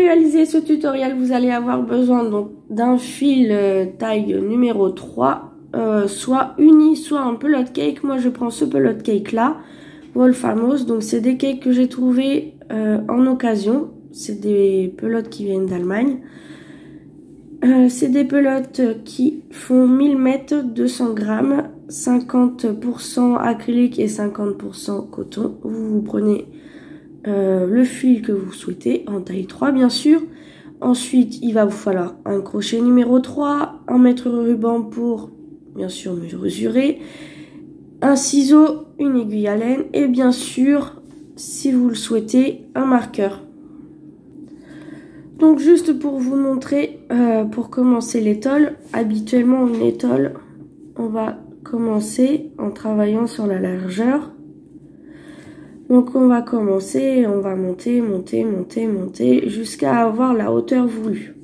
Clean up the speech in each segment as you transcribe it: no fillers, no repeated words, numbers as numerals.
réaliser ce tutoriel, vous allez avoir besoin donc d'un fil taille numéro 3, soit uni, soit en pelote cake. Moi, je prends ce pelote cake là, Wolfamos. Donc, c'est des cakes que j'ai trouvé en occasion. C'est des pelotes qui viennent d'Allemagne. C'est des pelotes qui font 1000 mètres, 200 grammes, 50% acrylique et 50% coton. Vous prenez le fil que vous souhaitez, en taille 3 bien sûr. Ensuite, il va vous falloir un crochet numéro 3, un mètre ruban pour bien sûr mesurer, un ciseau, une aiguille à laine et bien sûr, si vous le souhaitez, un marqueur. Donc juste pour vous montrer, pour commencer l'étole, habituellement une étole, on va commencer en travaillant sur la largeur. Donc on va commencer, on va monter jusqu'à avoir la hauteur voulue.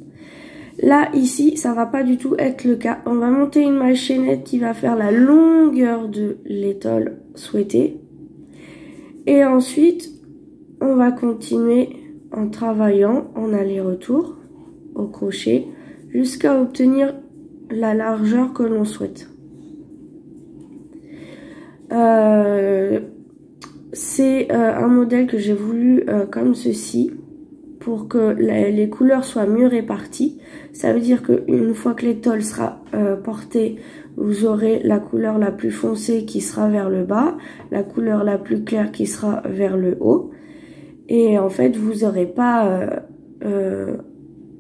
Là ici ça va pas du tout être le cas. On va monter une maille chaînette qui va faire la longueur de l'étole souhaitée. Et ensuite on va continuer en travaillant en aller-retour au crochet jusqu'à obtenir la largeur que l'on souhaite. C'est un modèle que j'ai voulu comme ceci pour que les couleurs soient mieux réparties. Ça veut dire qu'une fois que l'étole sera portée, vous aurez la couleur la plus foncée qui sera vers le bas, la couleur la plus claire qui sera vers le haut. Et en fait, vous n'aurez pas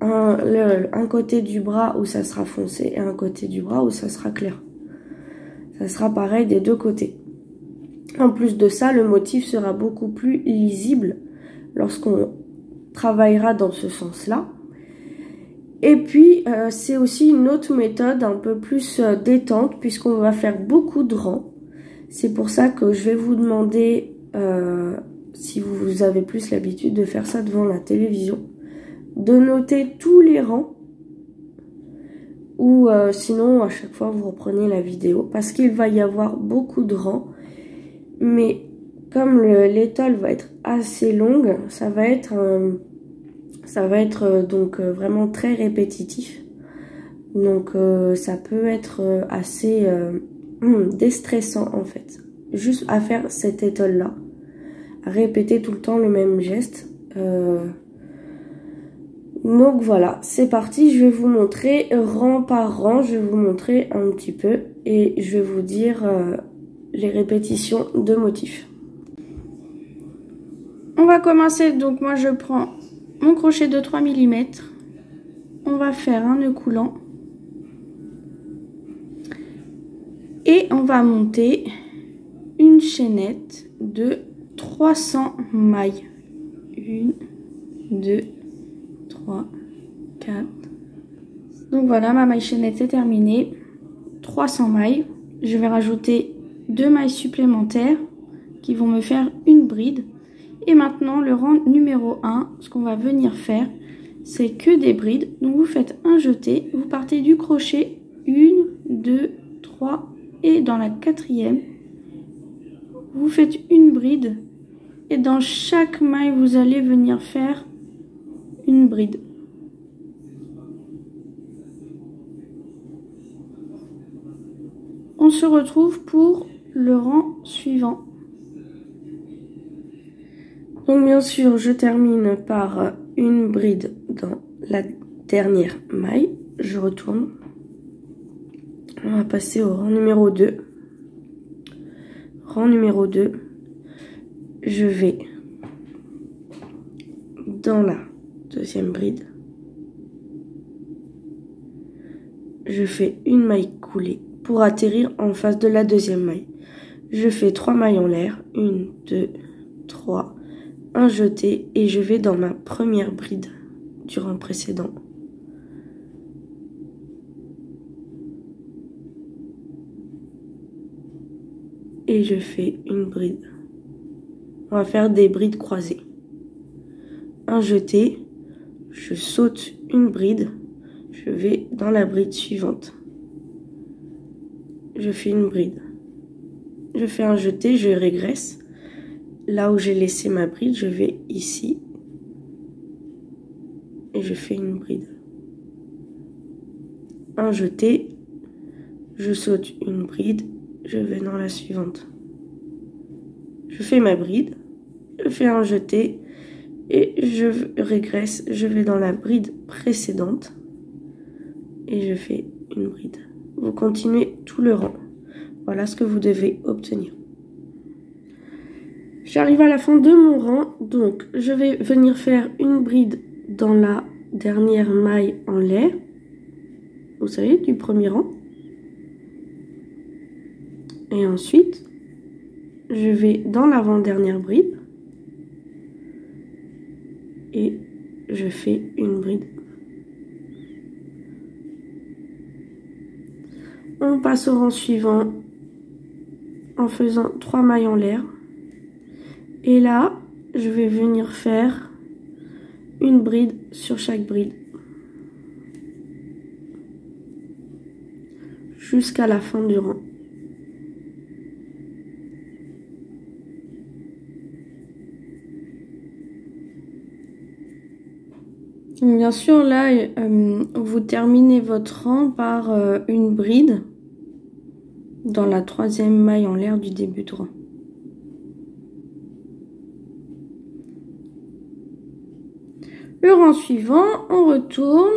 un côté du bras où ça sera foncé et un côté du bras où ça sera clair. Ça sera pareil des deux côtés. En plus de ça, le motif sera beaucoup plus lisible lorsqu'on travaillera dans ce sens-là. Et puis, c'est aussi une autre méthode un peu plus détente puisqu'on va faire beaucoup de rangs. C'est pour ça que je vais vous demander, si vous avez plus l'habitude de faire ça devant la télévision, de noter tous les rangs. Ou sinon, à chaque fois, vous reprenez la vidéo parce qu'il va y avoir beaucoup de rangs. Mais comme l'étole va être assez longue, ça va être donc vraiment très répétitif. Donc ça peut être assez déstressant en fait. Juste à faire cette étole là, à répéter tout le temps le même geste. Donc voilà, c'est parti. Je vais vous montrer rang par rang. Je vais vous montrer un petit peu et je vais vous dire les répétitions de motifs. On va commencer, donc moi je prends mon crochet de 3 mm, on va faire un nœud coulant et on va monter une chaînette de 300 mailles. 1, 2, 3, 4. Donc voilà, ma maille chaînette est terminée. 300 mailles. Je vais rajouter 2 mailles supplémentaires qui vont me faire une bride. Et maintenant, le rang numéro 1, ce qu'on va venir faire, c'est que des brides. Donc vous faites un jeté, vous partez du crochet, 1, 2, 3, et dans la quatrième, vous faites une bride. Et dans chaque maille, vous allez venir faire une bride. On se retrouve pour le rang suivant. Donc bien sûr, je termine par une bride dans la dernière maille. Je retourne. On va passer au rang numéro 2. Rang numéro 2. Je vais dans la deuxième bride. Je fais une maille coulée pour atterrir en face de la deuxième maille. Je fais 3 mailles en l'air. 1, 2, 3. Un jeté et je vais dans ma première bride du rang précédent. Et je fais une bride. On va faire des brides croisées. Un jeté, je saute une bride, je vais dans la bride suivante. Je fais une bride. Je fais un jeté, je régresse. Là où j'ai laissé ma bride, je vais ici. et je fais une bride. Un jeté, je saute une bride, je vais dans la suivante. Je fais ma bride, je fais un jeté et je régresse, je vais dans la bride précédente et je fais une bride. Vous continuez tout le rang. Voilà ce que vous devez obtenir. J'arrive à la fin de mon rang, donc je vais venir faire une bride dans la dernière maille en lait, vous savez, du premier rang. Et ensuite, je vais dans l'avant-dernière bride et je fais une bride. On passe au rang suivant en faisant 3 mailles en l'air. Et là, je vais venir faire une bride sur chaque bride. Jusqu'à la fin du rang. Bien sûr, là, vous terminez votre rang par une bride dans la 3e maille en l'air du début de rang. Le rang suivant, on retourne.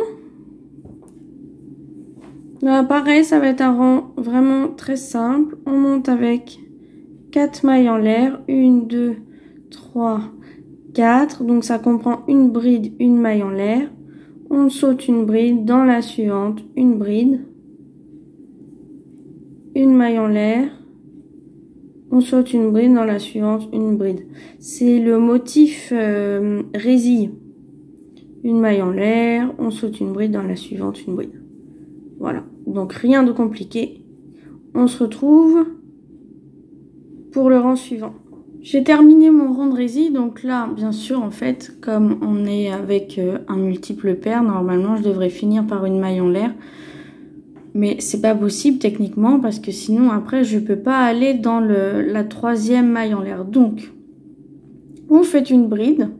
Là, pareil, ça va être un rang vraiment très simple. On monte avec 4 mailles en l'air. 1, 2, 3, 4. Donc ça comprend une bride, une maille en l'air. On saute une bride, dans la suivante, une bride. Une maille en l'air. On saute une bride, dans la suivante, une bride. C'est le motif résille. Une maille en l'air, on saute une bride, dans la suivante, une bride. Voilà, donc rien de compliqué. On se retrouve pour le rang suivant. J'ai terminé mon rang de résille, donc là, bien sûr, en fait, comme on est avec un multiple paire, normalement, je devrais finir par une maille en l'air. Mais c'est pas possible techniquement, parce que sinon, après, je peux pas aller dans la 3e maille en l'air. Donc, vous faites une bride.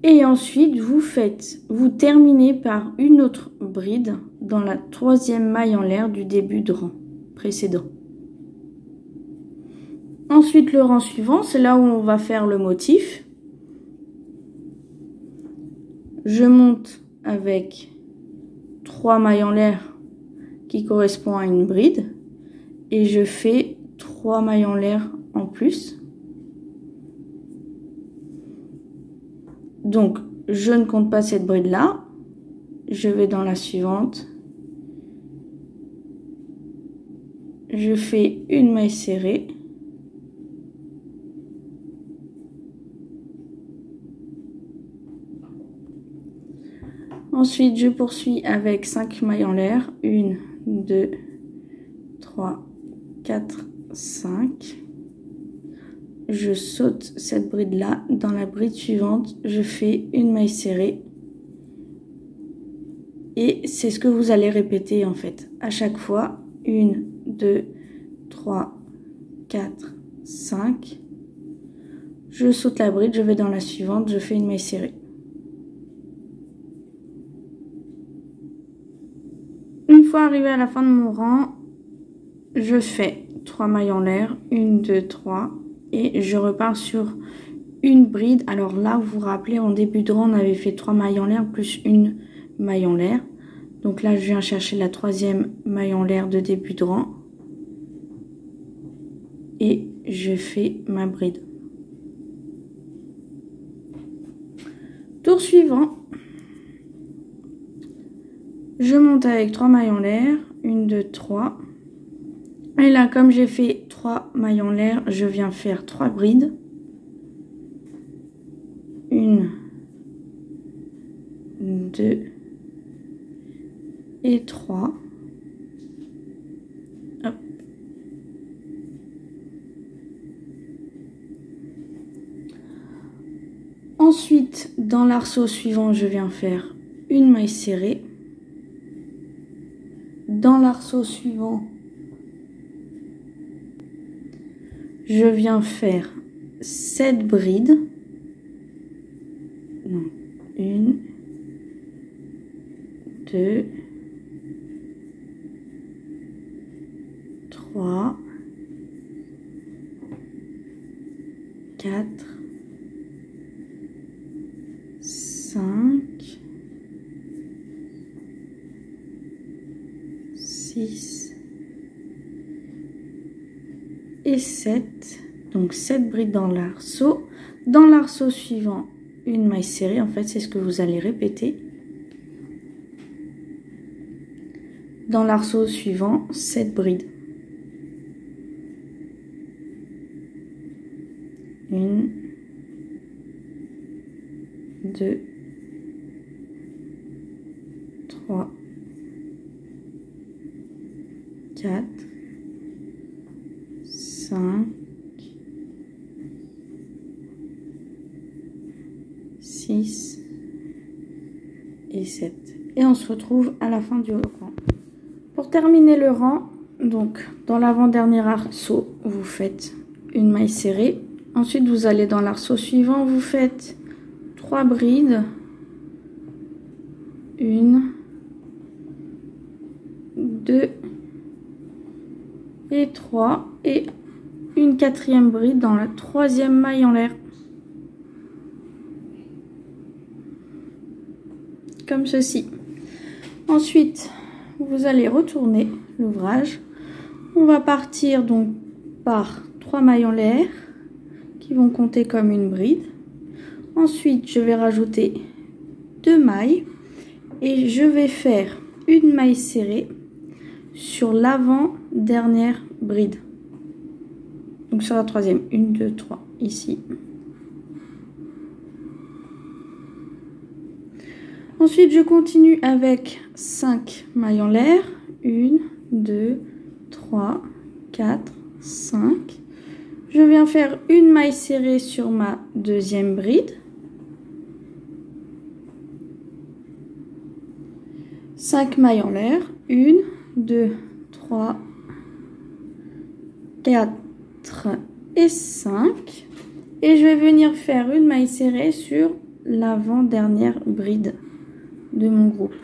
Et ensuite, vous terminez par une autre bride dans la 3e maille en l'air du début de rang précédent. Ensuite, le rang suivant, c'est là où on va faire le motif. Je monte avec 3 mailles en l'air qui correspondent à une bride. Et je fais 3 mailles en l'air en plus. Donc, je ne compte pas cette bride-là. Je vais dans la suivante. Je fais une maille serrée. Ensuite, je poursuis avec 5 mailles en l'air. 1, 2, 3, 4, 5. Je saute cette bride là, dans la bride suivante, je fais une maille serrée et c'est ce que vous allez répéter en fait à chaque fois. 1, 2, 3, 4, 5. Je saute la bride, je vais dans la suivante, je fais une maille serrée. Une fois arrivé à la fin de mon rang, je fais 3 mailles en l'air, 1, 2, 3. Et je repars sur une bride. Alors là, vous vous rappelez, en début de rang, on avait fait 3 mailles en l'air plus une maille en l'air. Donc là, je viens chercher la 3e maille en l'air de début de rang. Et je fais ma bride. Tour suivant. Je monte avec 3 mailles en l'air. 1, 2, 3. Et là, comme j'ai fait 3 mailles en l'air, je viens faire 3 brides. 1, 2 et 3. Hop. Ensuite, dans l'arceau suivant, je viens faire une maille serrée. Dans l'arceau suivant, je viens faire 7 brides. Donc, 1, 2, 3, 4, 5, 6 et 7. Donc 7 brides dans l'arceau. Dans l'arceau suivant, une maille serrée. En fait, c'est ce que vous allez répéter. Dans l'arceau suivant, 7 brides. 1, 2, 3, 4, 5, 6 et 7. Et on se retrouve à la fin du rang. Pour terminer le rang, donc dans l'avant-dernier arceau, vous faites une maille serrée. Ensuite, vous allez dans l'arceau suivant, vous faites 3 brides. 1, 2 et 3. Et une 4e bride dans la 3e maille en l'air. Comme ceci. Ensuite, vous allez retourner l'ouvrage. On va partir donc par 3 mailles en l'air qui vont compter comme une bride. Ensuite, je vais rajouter 2 mailles et je vais faire une maille serrée sur l'avant-dernière bride. Donc sur la 3e, 1, 2, 3, ici. Ensuite, je continue avec 5 mailles en l'air. 1, 2, 3, 4, 5. Je viens faire une maille serrée sur ma 2e bride. 5 mailles en l'air. 1, 2, 3, 4 et 5. Et je vais venir faire une maille serrée sur l'avant-dernière bride de mon groupe.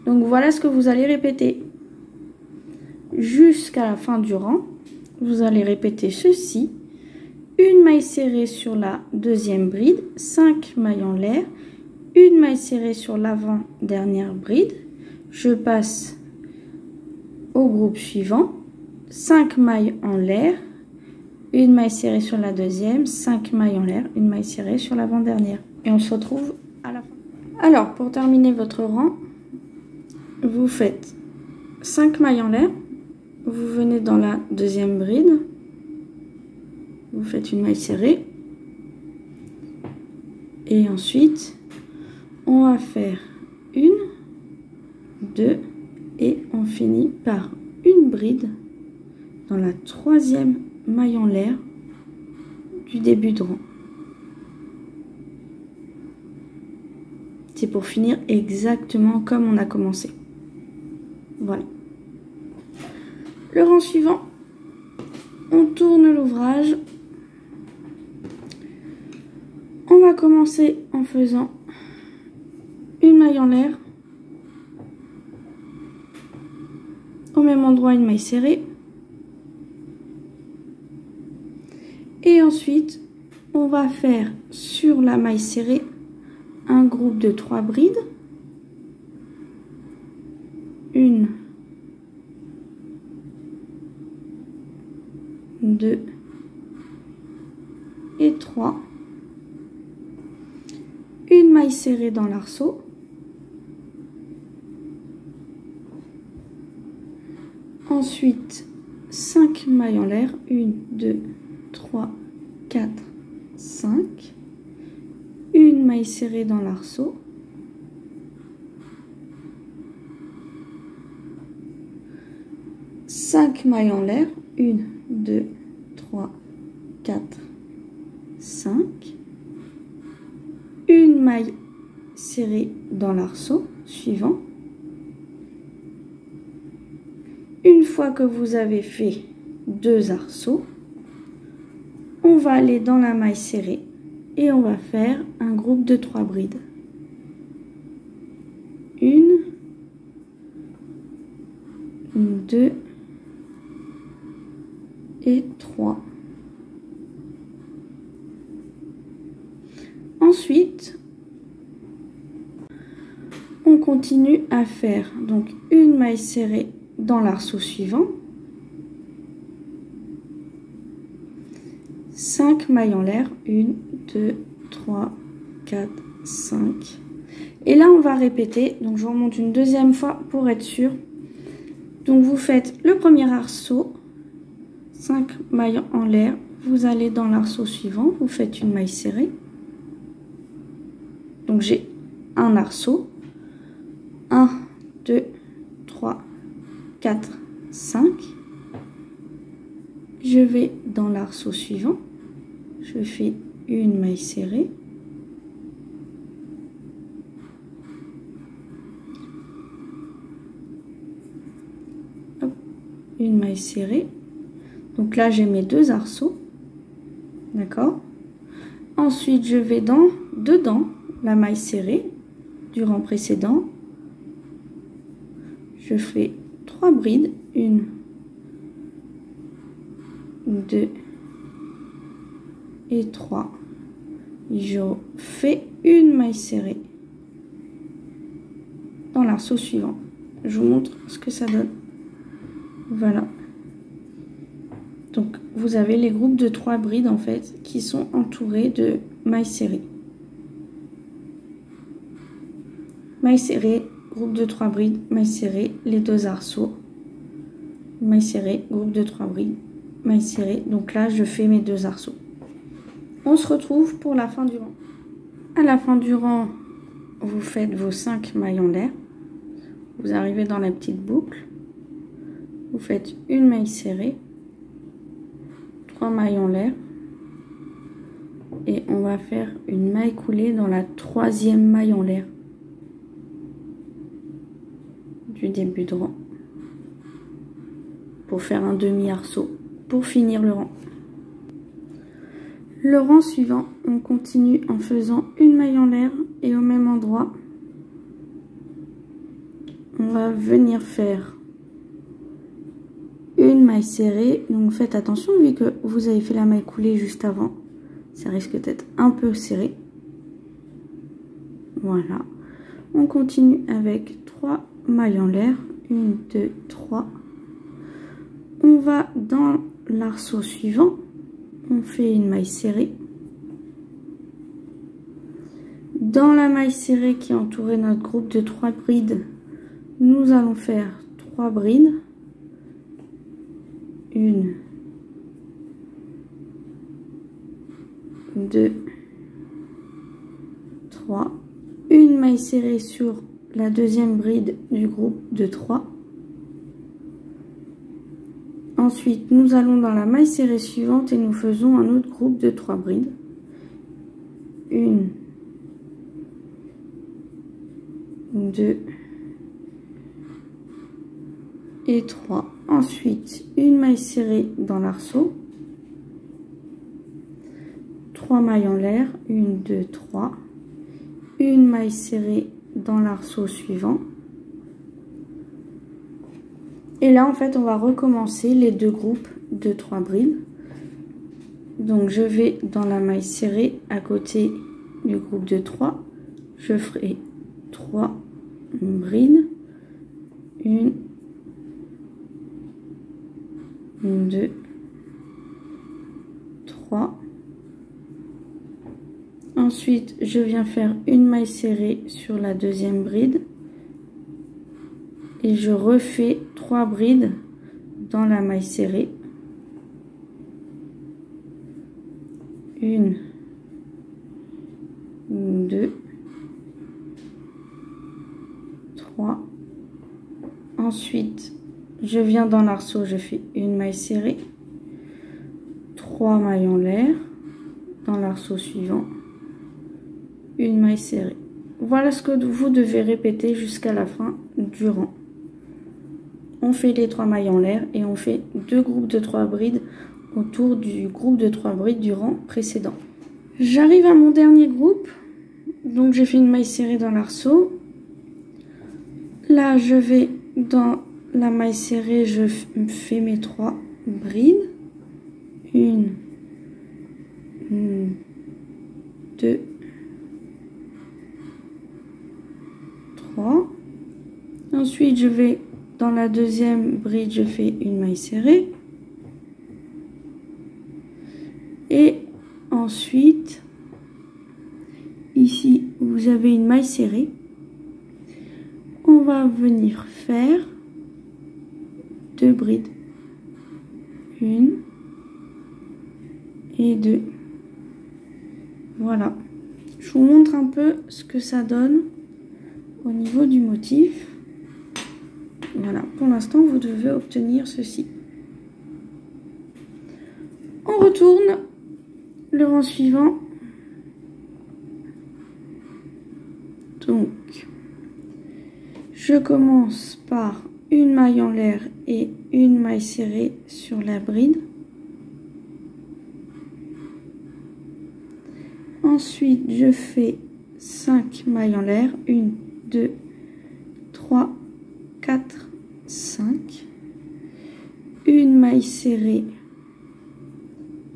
Donc voilà ce que vous allez répéter jusqu'à la fin du rang. Vous allez répéter ceci: une maille serrée sur la 2e bride, 5 mailles en l'air, une maille serrée sur l'avant-dernière bride, je passe au groupe suivant, 5 mailles en l'air, une maille serrée sur la 2e, 5 mailles en l'air, une maille serrée sur l'avant-dernière. Et on se retrouve à la fin. Alors, pour terminer votre rang, vous faites 5 mailles en l'air, vous venez dans la 2e bride, vous faites une maille serrée, et ensuite, on va faire 1, 2, et on finit par une bride dans la 3e maille en l'air du début de rang. C'est pour finir exactement comme on a commencé. Voilà. Le rang suivant, on tourne l'ouvrage. On va commencer en faisant une maille en l'air. Au même endroit, une maille serrée. Et ensuite, on va faire sur la maille serrée un groupe de 3 brides. 1, 2 et 3. Une maille serrée dans l'arceau. Ensuite, 5 mailles en l'air. 1, 2, 3, 4, 5. Une maille serrée dans l'arceau. Cinq mailles en l'air. 1, 2, 3, 4, 5. Une maille serrée dans l'arceau suivant. Une fois que vous avez fait 2 arceaux, on va aller dans la maille serrée et on va faire un groupe de 3 brides. 1, 2 et 3. Ensuite, on continue à faire donc une maille serrée dans l'arceau suivant, 5 mailles en l'air, 1, 2, 3, 4, 5. Et là, on va répéter. Donc, je remonte une deuxième fois pour être sûr. Donc, vous faites le premier arceau, 5 mailles en l'air. Vous allez dans l'arceau suivant, vous faites une maille serrée. Donc, j'ai un arceau. 1, 2, 3, 4, 5. Je vais dans l'arceau suivant. Je fais une maille serrée. Une maille serrée. Donc là, j'ai mes deux arceaux. D'accord? Ensuite, je vais dedans la maille serrée du rang précédent. Je fais 3 brides. 1, 2 et 3. Je fais une maille serrée dans l'arceau suivant. Je vous montre ce que ça donne. Voilà. Donc, vous avez les groupes de 3 brides, en fait, qui sont entourés de mailles serrées. Maille serrée, groupe de 3 brides, maille serrée, les deux arceaux. Maille serrée, groupe de 3 brides, maille serrée. Donc là, je fais mes deux arceaux. On se retrouve pour la fin du rang. À la fin du rang, vous faites vos 5 mailles en l'air. Vous arrivez dans la petite boucle. Vous faites une maille serrée, 3 mailles en l'air et on va faire une maille coulée dans la 3e maille en l'air du début de rang pour faire un demi-arceau pour finir le rang. Le rang suivant, on continue en faisant une maille en l'air et au même endroit, on va venir faire une maille serrée. Donc faites attention vu que vous avez fait la maille coulée juste avant, ça risque d'être un peu serré. Voilà, on continue avec 3 mailles en l'air, 1, 2, 3. On va dans l'arceau suivant, on fait une maille serrée. Dans la maille serrée qui entourait notre groupe de 3 brides, nous allons faire 3 brides. 1, 2, 3. Une maille serrée sur la deuxième bride du groupe de 3. Ensuite, nous allons dans la maille serrée suivante et nous faisons un autre groupe de 3 brides. 1, 2 et 3. Ensuite, une maille serrée dans l'arceau. 3 mailles en l'air. 1, 2, 3. Une maille serrée dans l'arceau suivant. Et là, en fait, on va recommencer les deux groupes de 3 brides. Donc, je vais dans la maille serrée à côté du groupe de 3. Je ferai 3 brides. 1, 2, 3. Ensuite, je viens faire une maille serrée sur la deuxième bride et je refais 3 brides dans la maille serrée. 1, 2, 3. Ensuite, je viens dans l'arceau, je fais une maille serrée, 3 mailles en l'air, dans l'arceau suivant, une maille serrée. Voilà ce que vous devez répéter jusqu'à la fin du rang. On fait les 3 mailles en l'air et on fait 2 groupes de 3 brides autour du groupe de 3 brides du rang précédent. J'arrive à mon dernier groupe, donc j'ai fait une maille serrée dans l'arceau. Là, je vais dans la maille serrée, je fais mes 3 brides. 1, 2, 3. Ensuite, je vais dans la deuxième bride, je fais une maille serrée. Et ensuite, ici, vous avez une maille serrée. On va venir faire 2 brides. 1 et 2. Voilà. Je vous montre un peu ce que ça donne au niveau du motif. Voilà. Pour l'instant, vous devez obtenir ceci. On retourne le rang suivant. Donc, je commence par une maille en l'air et une maille serrée sur la bride. Ensuite, je fais 5 mailles en l'air. 1, 2, 3, 4, 5. Une maille serrée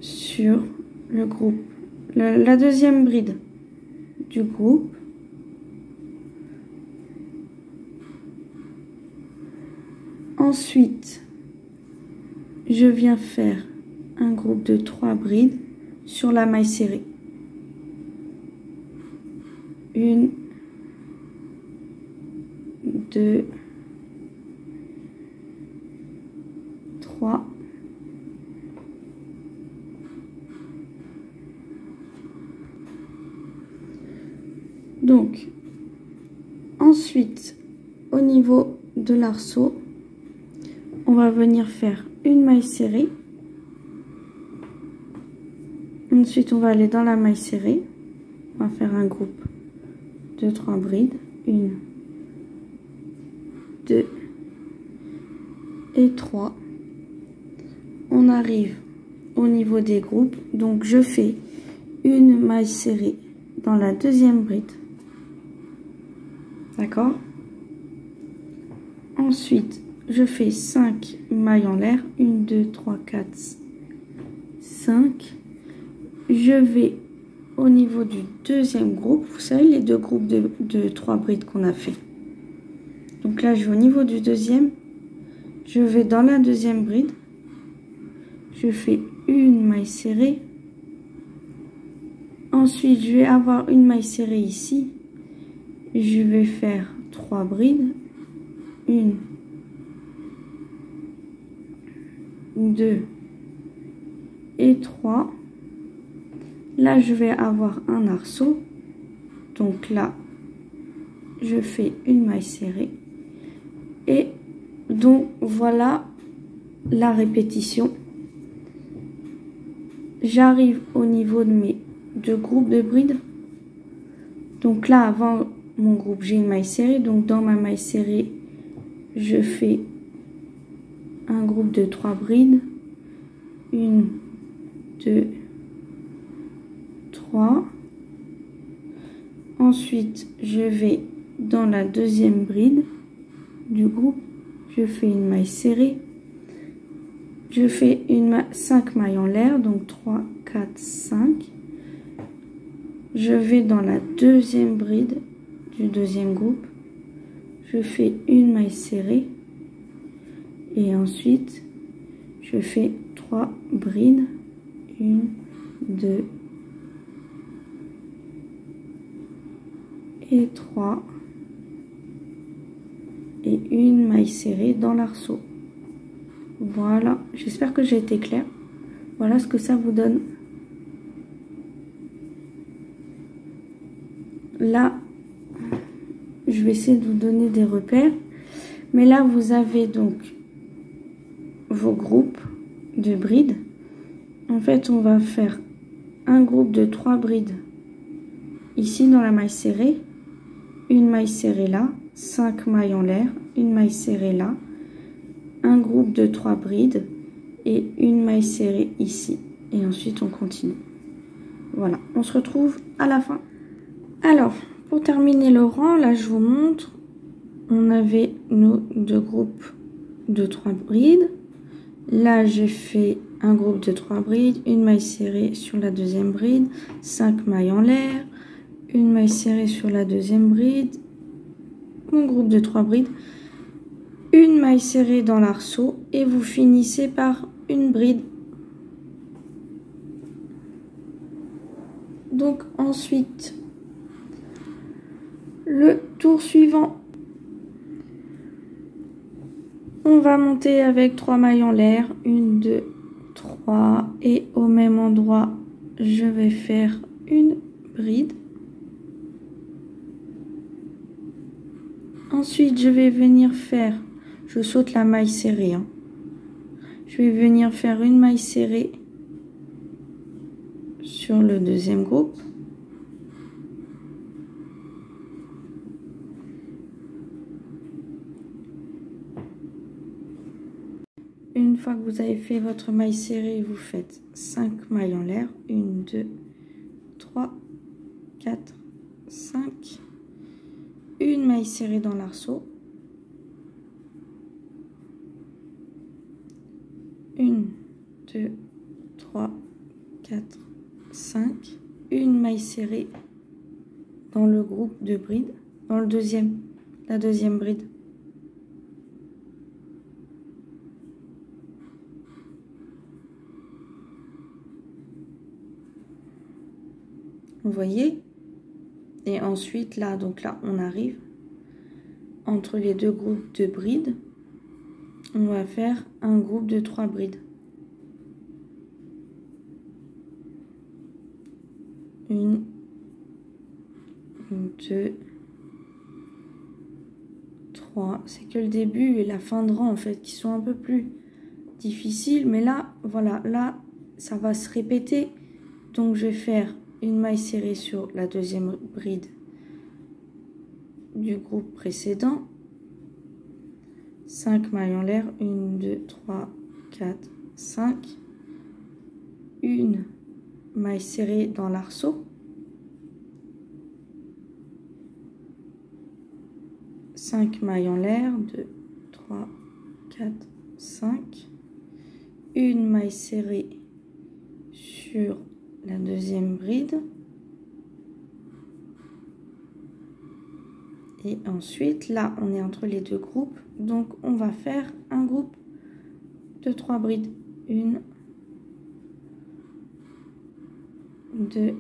sur le groupe, la deuxième bride du groupe. Ensuite, je viens faire un groupe de 3 brides sur la maille serrée. 1, 2, 3. Donc, ensuite, au niveau de l'arceau, on va venir faire une maille serrée. Ensuite, on va aller dans la maille serrée. On va faire un groupe de 3 brides. 1, 2 et 3. On arrive au niveau des groupes. Donc, je fais une maille serrée dans la deuxième bride. D'accord? Ensuite, je fais 5 mailles en l'air. 1, 2, 3, 4, 5. Je vais au niveau du deuxième groupe. Vous savez, les 2 groupes de 3 brides qu'on a fait. Donc là, je vais au niveau du deuxième. Je vais dans la deuxième bride. Je fais une maille serrée. Ensuite, je vais avoir une maille serrée ici. Je vais faire 3 brides. 1, 2 et 3. Là, je vais avoir un arceau. Donc là, je fais une maille serrée. Et donc, voilà la répétition. J'arrive au niveau de mes 2 groupes de brides. Donc là, avant mon groupe, j'ai une maille serrée. Donc, dans ma maille serrée, je fais un groupe de 3 brides. 1, 2, 3. Ensuite, je vais dans la deuxième bride du groupe. Je fais une maille serrée. Je fais 5 mailles en l'air. Donc 3, 4, 5. Je vais dans la deuxième bride du deuxième groupe. Je fais une maille serrée. Et ensuite, je fais 3 brides. 1, 2 et 3. Et une maille serrée dans l'arceau. Voilà, j'espère que j'ai été claire. Voilà ce que ça vous donne. Là, je vais essayer de vous donner des repères. Mais là, vous avez donc vos groupes de brides. En fait, on va faire un groupe de 3 brides ici dans la maille serrée. Une maille serrée là. 5 mailles en l'air. Une maille serrée là. Un groupe de 3 brides. Et une maille serrée ici. Et ensuite, on continue. Voilà, on se retrouve à la fin. Alors, pour terminer le rang, là, je vous montre. On avait nos 2 groupes de 3 brides. Là, j'ai fait un groupe de 3 brides, une maille serrée sur la deuxième bride, 5 mailles en l'air, une maille serrée sur la deuxième bride, mon groupe de 3 brides, une maille serrée dans l'arceau et vous finissez par une bride. Donc ensuite, le tour suivant, on va monter avec 3 mailles en l'air, 1, 2, 3 et au même endroit, je vais faire une bride. Ensuite, je vais venir faire, je saute la maille serrée, hein. Je vais venir faire une maille serrée sur le deuxième groupe. Une fois que vous avez fait votre maille serrée, vous faites 5 mailles en l'air. 1, 2, 3, 4, 5. Une maille serrée dans l'arceau. 1, 2, 3, 4, 5. Une maille serrée dans le groupe de brides, dans la deuxième bride. Vous voyez? Et ensuite là, donc là, on arrive entre les deux groupes de brides. On va faire un groupe de 3 brides. 1, 2, 3. C'est que le début et la fin de rang en fait qui sont un peu plus difficiles. Mais là, voilà, là, ça va se répéter. Donc je vais faire une maille serrée sur la deuxième bride du groupe précédent. 5 mailles en l'air. 1, 2, 3, 4, 5. Une maille serrée dans l'arceau. 5 mailles en l'air. 2, 3, 4, 5. Une maille serrée sur la deuxième bride. Et ensuite, là, on est entre les deux groupes. Donc, on va faire un groupe de 3 brides. 1, 2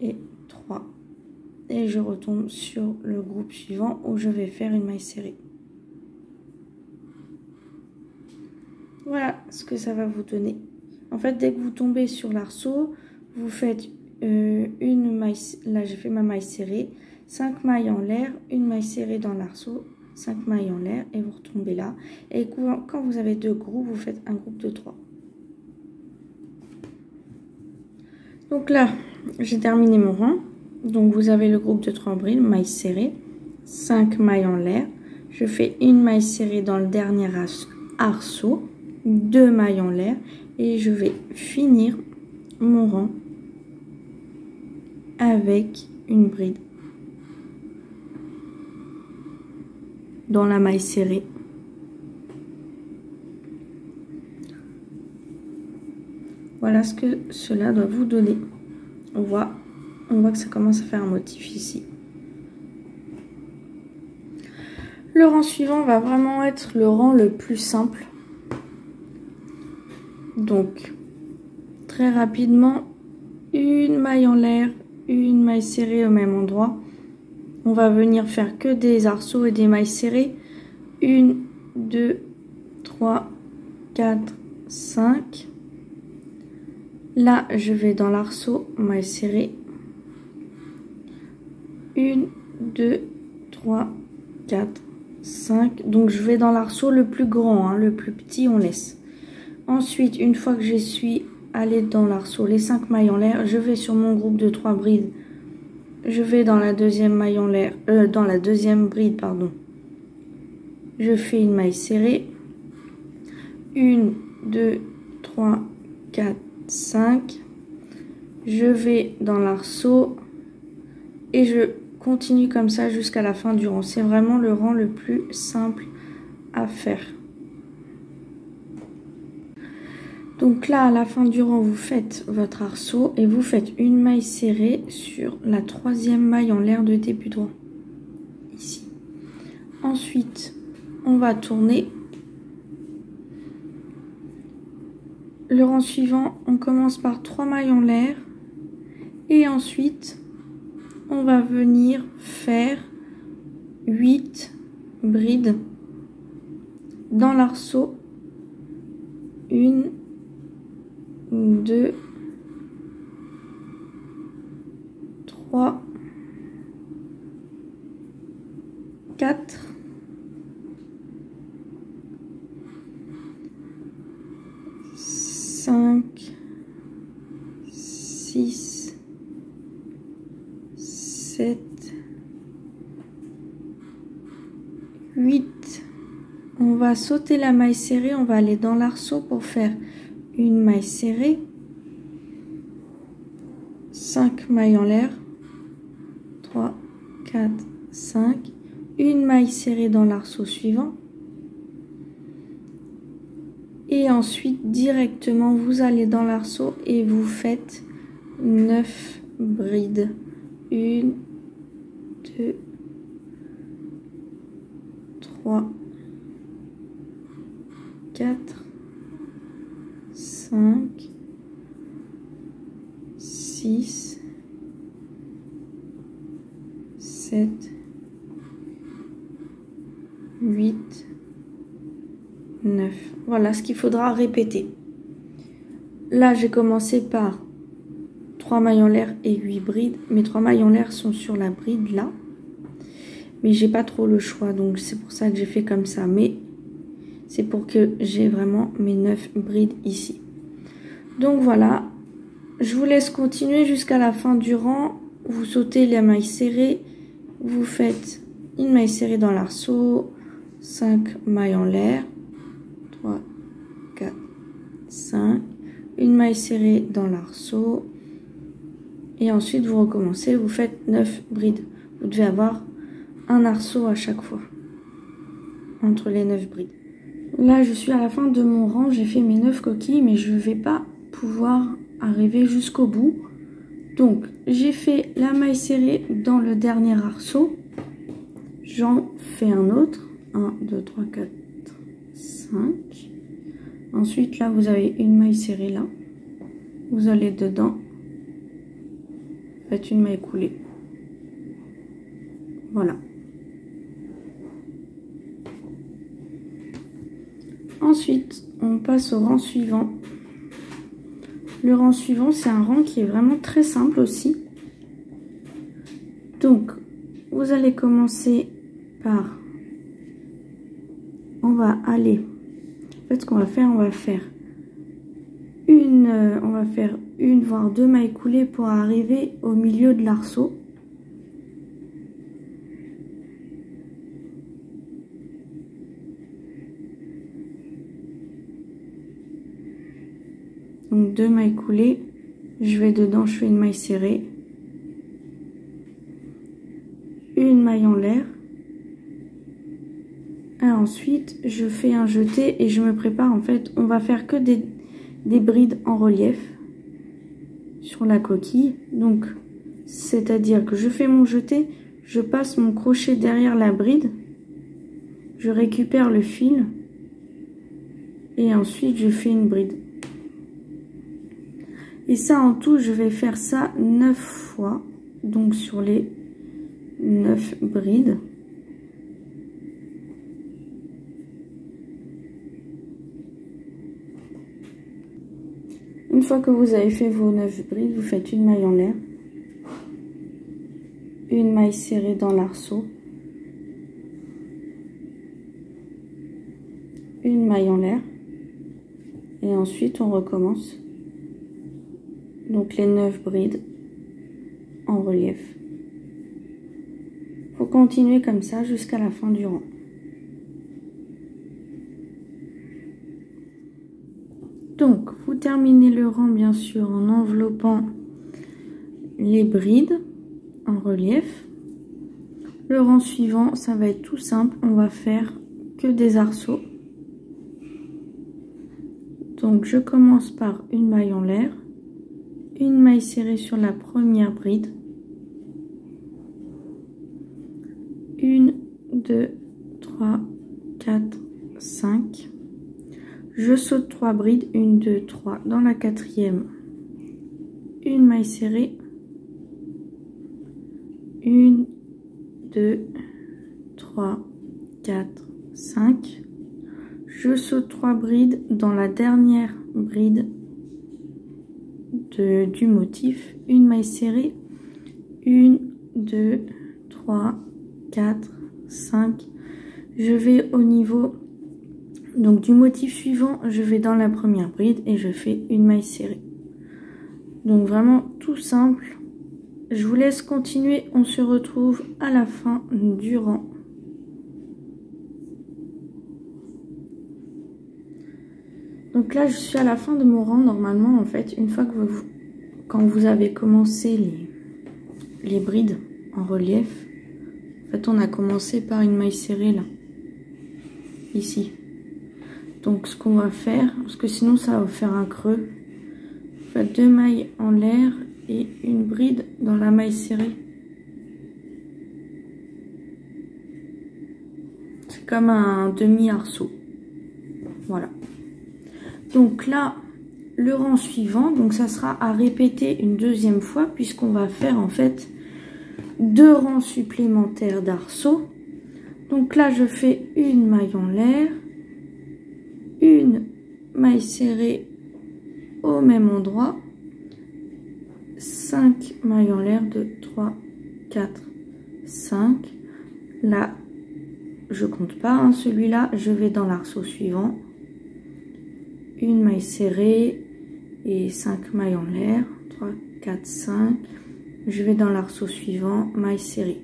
et 3. Et je retombe sur le groupe suivant où je vais faire une maille serrée. Voilà ce que ça va vous donner. En fait, dès que vous tombez sur l'arceau, vous faites une maille, là j'ai fait ma maille serrée, 5 mailles en l'air, une maille serrée dans l'arceau, 5 mailles en l'air et vous retombez là. Et quand vous avez deux groupes, vous faites un groupe de 3. Donc là, j'ai terminé mon rang. Donc vous avez le groupe de 3 brides, maille serrée, 5 mailles en l'air. Je fais une maille serrée dans le dernier arceau, 2 mailles en l'air. Et je vais finir mon rang avec une bride dans la maille serrée. Voilà ce que cela doit vous donner. On voit que ça commence à faire un motif ici. Le rang suivant va vraiment être le rang le plus simple. Donc, très rapidement, une maille en l'air, une maille serrée au même endroit. On va venir faire que des arceaux et des mailles serrées. 1, 2, 3, 4, 5. Là, je vais dans l'arceau, maille serrée. 1, 2, 3, 4, 5. Donc, je vais dans l'arceau le plus grand, hein, le plus petit, on laisse. Ensuite, une fois que je suis allée dans l'arceau, les 5 mailles en l'air, je vais sur mon groupe de 3 brides. Je vais dans la deuxième maille en l'air, dans la deuxième bride, pardon. Je fais une maille serrée. 1, 2, 3, 4, 5. Je vais dans l'arceau et je continue comme ça jusqu'à la fin du rang. C'est vraiment le rang le plus simple à faire. Donc là, à la fin du rang, vous faites votre arceau et vous faites une maille serrée sur la troisième maille en l'air de début de rang. Ici. Ensuite, on va tourner. Le rang suivant, on commence par 3 mailles en l'air. Et ensuite, on va venir faire 8 brides dans l'arceau. 1, 2, 3, 4, 5, 6, 7, 8. On va sauter la maille serrée, on va aller dans l'arceau pour faire une maille serrée, 5 mailles en l'air, 3, 4, 5, une maille serrée dans l'arceau suivant. Et ensuite, directement, vous allez dans l'arceau et vous faites 9 brides. 1, 2, 3, 4, 5, 6, 7, 8, 9. Voilà ce qu'il faudra répéter. Là, j'ai commencé par 3 mailles en l'air et 8 brides. Mes 3 mailles en l'air sont sur la bride là. Mais j'ai pas trop le choix, donc c'est pour ça que j'ai fait comme ça. Mais c'est pour que j'ai vraiment mes 9 brides ici. Donc voilà, je vous laisse continuer jusqu'à la fin du rang. Vous sautez les mailles serrées, vous faites une maille serrée dans l'arceau, 5 mailles en l'air, 3, 4, 5, une maille serrée dans l'arceau, et ensuite vous recommencez, vous faites 9 brides. Vous devez avoir un arceau à chaque fois, entre les 9 brides. Là, je suis à la fin de mon rang, j'ai fait mes 9 coquilles, mais je ne vais pas pouvoir arriver jusqu'au bout. Donc, j'ai fait la maille serrée dans le dernier arceau. J'en fais un autre. 1, 2, 3, 4, 5. Ensuite, là, vous avez une maille serrée là. Vous allez dedans. Faites une maille coulée. Voilà. Ensuite, on passe au rang suivant. Le rang suivant, c'est un rang qui est vraiment très simple aussi. Donc, vous allez commencer par... On va aller... En fait, ce qu'on va faire, on va faire une voire 2 mailles coulées pour arriver au milieu de l'arceau. Donc 2 mailles coulées, je vais dedans, je fais une maille serrée, une maille en l'air, et ensuite je fais un jeté et je me prépare. En fait, on va faire que des brides en relief sur la coquille. Donc c'est à dire que je fais mon jeté, je passe mon crochet derrière la bride, je récupère le fil et ensuite je fais une bride. Et ça, en tout, je vais faire ça 9 fois. Donc, sur les 9 brides. Une fois que vous avez fait vos 9 brides, vous faites une maille en l'air. Une maille serrée dans l'arceau. Une maille en l'air. Et ensuite, on recommence. Donc les 9 brides en relief. Il faut continuer comme ça jusqu'à la fin du rang. Donc vous terminez le rang bien sûr en enveloppant les brides en relief. Le rang suivant, ça va être tout simple. On va faire que des arceaux. Donc je commence par une maille en l'air, une maille serrée sur la première bride, 1, 2, 3, 4, 5. Je saute 3 brides, 1, 2, 3 dans la quatrième, une maille serrée, 1, 2, 3, 4, 5. Je saute 3 brides dans la dernière bride du motif, une maille serrée, 1, 2, 3, 4, 5. Je vais au niveau donc du motif suivant, je vais dans la première bride et je fais une maille serrée. Donc vraiment tout simple. Je vous laisse continuer, on se retrouve à la fin du rang. Donc là je suis à la fin de mon rang. Normalement en fait, une fois que quand vous avez commencé les brides en relief, en fait on a commencé par une maille serrée là, ici. Donc ce qu'on va faire, parce que sinon ça va faire un creux, vous faites 2 mailles en l'air et une bride dans la maille serrée. C'est comme un demi-arceau. Voilà. Donc là, le rang suivant, donc ça sera à répéter une deuxième fois puisqu'on va faire en fait 2 rangs supplémentaires d'arceaux. Donc là, je fais une maille en l'air, une maille serrée au même endroit, 5 mailles en l'air, 2, 3, 4, 5. Là, je compte pas, hein, celui-là, je vais dans l'arceau suivant. Une maille serrée et 5 mailles en l'air, 3, 4, 5. Je vais dans l'arceau suivant, maille serrée.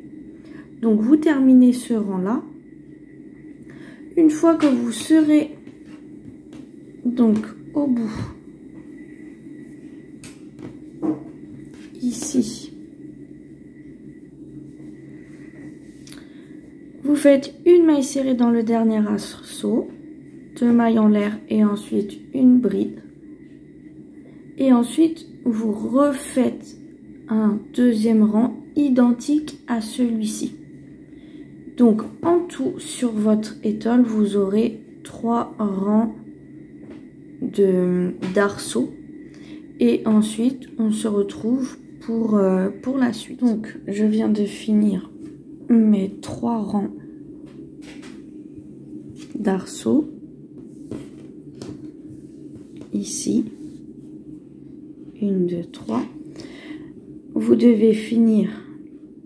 Donc, vous terminez ce rang-là. Une fois que vous serez donc au bout, ici, vous faites une maille serrée dans le dernier arceau, 2 mailles en l'air et ensuite une bride. Et ensuite, vous refaites un deuxième rang identique à celui-ci. Donc, en tout, sur votre étole, vous aurez 3 rangs d'arceaux. Et ensuite, on se retrouve pour la suite. Donc, je viens de finir mes 3 rangs d'arceaux. Ici, 1, 2, 3. Vous devez finir,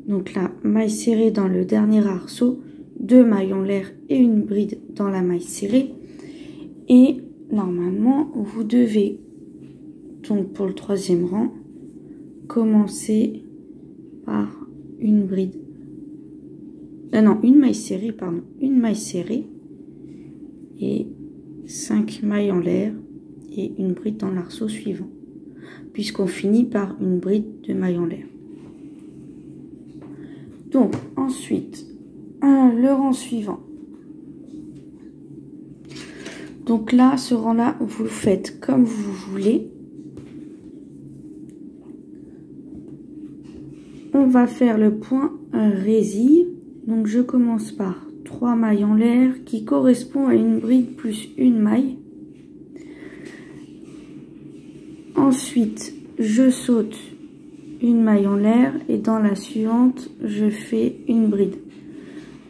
donc la maille serrée dans le dernier arceau, 2 mailles en l'air et une bride dans la maille serrée. Et normalement, vous devez, donc pour le 3e rang, commencer par une bride. Non, une maille serrée, pardon. Une maille serrée et 5 mailles en l'air et une bride dans l'arceau suivant, puisqu'on finit par une bride de maille en l'air. Donc ensuite, le rang suivant. Donc là, ce rang-là, vous le faites comme vous voulez. On va faire le point résille. Donc je commence par 3 mailles en l'air qui correspond à une bride plus une maille. Ensuite, je saute une maille en l'air et dans la suivante, je fais une bride.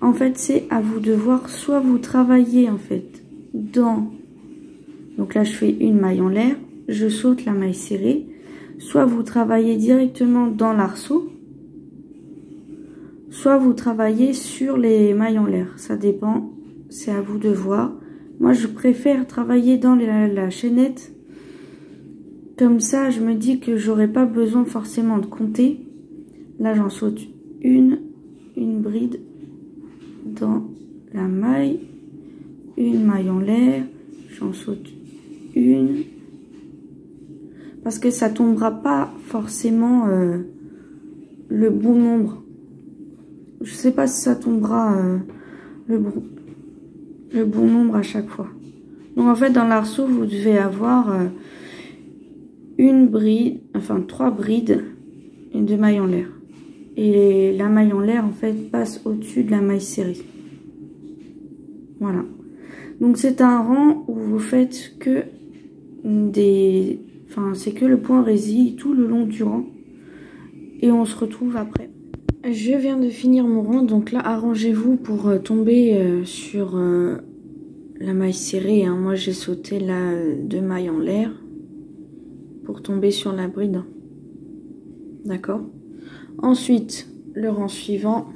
En fait, c'est à vous de voir, soit vous travaillez en fait dans... Donc là, je fais une maille en l'air, je saute la maille serrée, soit vous travaillez directement dans l'arceau, soit vous travaillez sur les mailles en l'air. Ça dépend, c'est à vous de voir. Moi, je préfère travailler dans la chaînette. Comme ça, je me dis que j'aurai pas besoin forcément de compter. Là, j'en saute une bride dans la maille, une maille en l'air, j'en saute une. Parce que ça tombera pas forcément le bon nombre. Je sais pas si ça tombera le bon. le bon nombre à chaque fois. Donc en fait dans l'arceau vous devez avoir une bride, enfin 3 brides et 2 mailles en l'air. Et la maille en l'air en fait passe au-dessus de la maille serrée. Voilà. Donc c'est un rang où vous faites que des... Enfin c'est que le point résille tout le long du rang. Et on se retrouve après. Je viens de finir mon rang, donc là arrangez-vous pour tomber sur la maille serrée. Hein. Moi j'ai sauté là 2 mailles en l'air pour tomber sur la bride. D'accord. Ensuite, le rang suivant.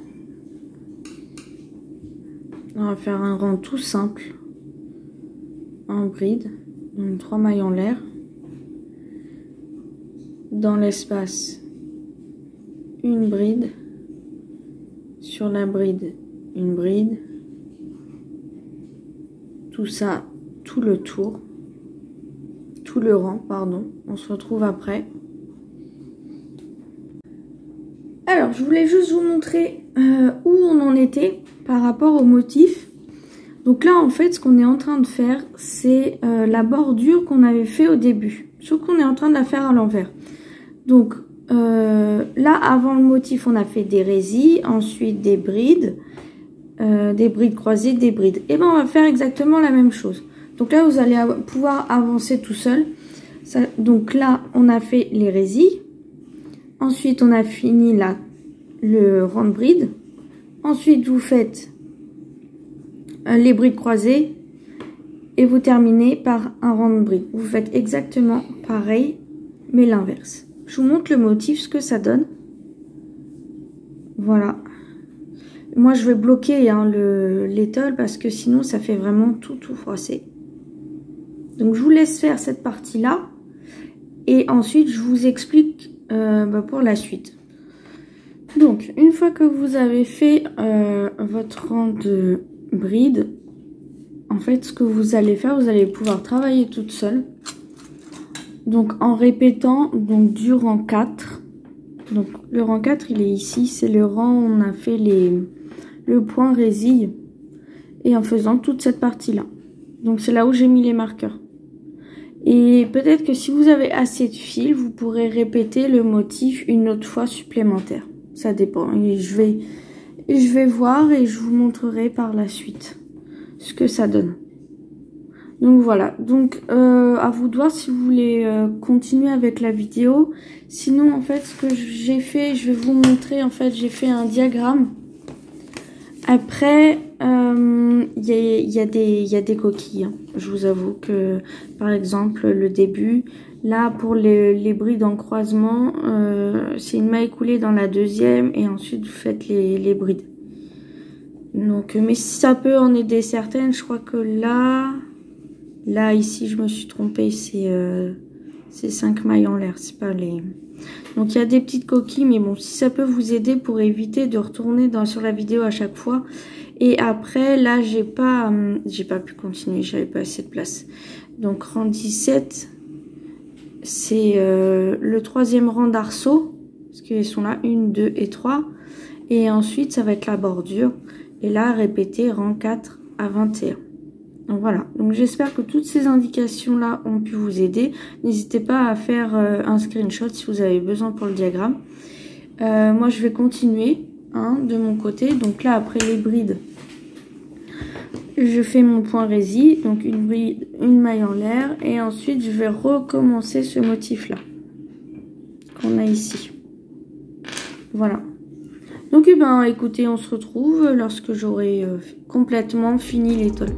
On va faire un rang tout simple. En bride. Donc 3 mailles en l'air. Dans l'espace, une bride. Sur la bride, une bride. Tout ça, tout le tour. Tout le rang, pardon. On se retrouve après. Alors, je voulais juste vous montrer où on en était par rapport au motif. Donc là, en fait, ce qu'on est en train de faire, c'est la bordure qu'on avait fait au début. Sauf qu'on est en train de la faire à l'envers. Donc, là, avant le motif, on a fait des résilles, ensuite des brides croisées, des brides. Et ben, on va faire exactement la même chose. Donc là, vous allez pouvoir avancer tout seul. Donc là, on a fait les résilles. Ensuite, on a fini là, le rang de bride. Ensuite, vous faites les brides croisées. Et vous terminez par un rang de bride. Vous faites exactement pareil, mais l'inverse. Je vous montre le motif, ce que ça donne. Voilà. Moi, je vais bloquer hein, l'étole parce que sinon, ça fait vraiment tout froissé. Donc, je vous laisse faire cette partie-là. Et ensuite, je vous explique pour la suite. Donc, une fois que vous avez fait votre rang de bride, en fait, ce que vous allez faire, vous allez pouvoir travailler toute seule. Donc, en répétant donc du rang 4. Donc, le rang 4, il est ici. C'est le rang où on a fait le point résille. Et en faisant toute cette partie-là. Donc, c'est là où j'ai mis les marqueurs. Et peut-être que si vous avez assez de fil, vous pourrez répéter le motif une autre fois supplémentaire. Ça dépend. Et je vais voir et je vous montrerai par la suite ce que ça donne. Donc voilà. Donc à vous de voir si vous voulez continuer avec la vidéo. Sinon en fait ce que j'ai fait, je vais vous montrer. En fait j'ai fait un diagramme. Après il y a des coquilles. Hein. Je vous avoue que par exemple le début, là pour les brides en croisement, c'est une maille coulée dans la deuxième et ensuite vous faites les brides. Donc mais si ça peut en aider certaines, je crois que là ici je me suis trompée, c'est 5 mailles en l'air, c'est pas les... Donc il y a des petites coquilles, mais bon, si ça peut vous aider pour éviter de retourner sur la vidéo à chaque fois. Et après, là, j'ai pas pu continuer, j'avais pas assez de place. Donc rang 17, c'est le 3e rang d'arceaux, parce qu'ils sont là, 1, 2 et 3. Et ensuite, ça va être la bordure. Et là, répéter rang 4 à 21. Donc voilà, donc j'espère que toutes ces indications là ont pu vous aider. N'hésitez pas à faire un screenshot si vous avez besoin pour le diagramme. Moi je vais continuer hein, de mon côté. Donc là après les brides, je fais mon point résille, donc une bride, une maille en l'air. Et ensuite je vais recommencer ce motif là qu'on a ici. Voilà. Donc eh ben, écoutez, on se retrouve lorsque j'aurai complètement fini l'étole.